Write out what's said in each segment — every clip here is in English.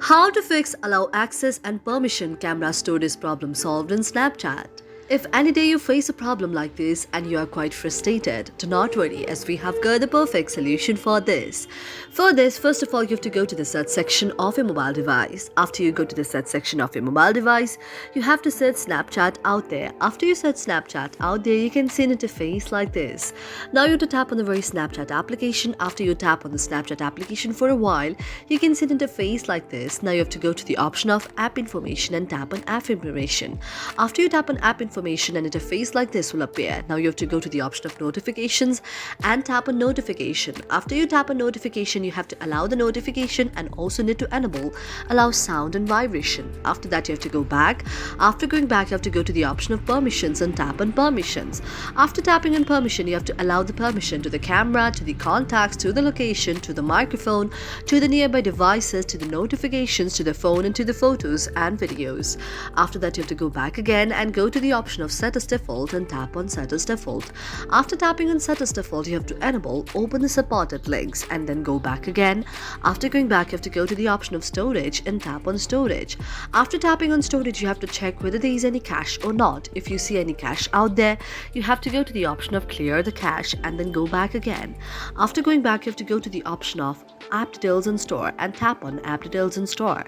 How to fix allow access and permission camera storage problem solved in Snapchat. If any day you face a problem like this and you are quite frustrated, do not worry as we have got the perfect solution for this. For this, first of all, you have to go to the search section of your mobile device. After you go to the search section of your mobile device, you have to search Snapchat out there. After you search Snapchat out there, you can see an interface like this. Now you have to tap on the very Snapchat application. After you tap on the Snapchat application for a while, you can see an interface like this. Now you have to go to the option of app information and tap on app information. After you tap on app information, an interface like this will appear. Now you have to go to the option of notifications and tap on notification. After you tap on notification, you have to allow the notification and also need to enable allow sound and vibration. After that, you have to go back. After going back, you have to go to the option of permissions and tap on permissions. After tapping on permission, you have to allow the permission to the camera, to the contacts, to the location, to the microphone, to the nearby devices, to the notifications, to the phone, and to the photos and videos. After that, you have to go back again and go to the option of set as default and tap on set as default. After tapping on set as default, you have to enable open the supported links and then go back again. After going back, you have to go to the option of storage and tap on storage. After tapping on storage, you have to check whether there is any cache or not. If you see any cache out there, you have to go to the option of clear the cache and then go back again. After going back, you have to go to the option of app details and store and tap on app details and store.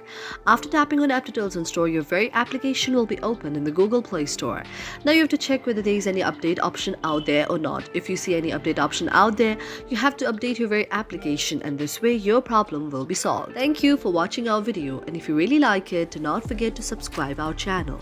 After tapping on app details and store, your very application will be open in the Google Play Store. Now you have to check whether there is any update option out there or not. If you see any update option out there, you have to update your very application and this way your problem will be solved. Thank you for watching our video, and if you really like it, do not forget to subscribe our channel.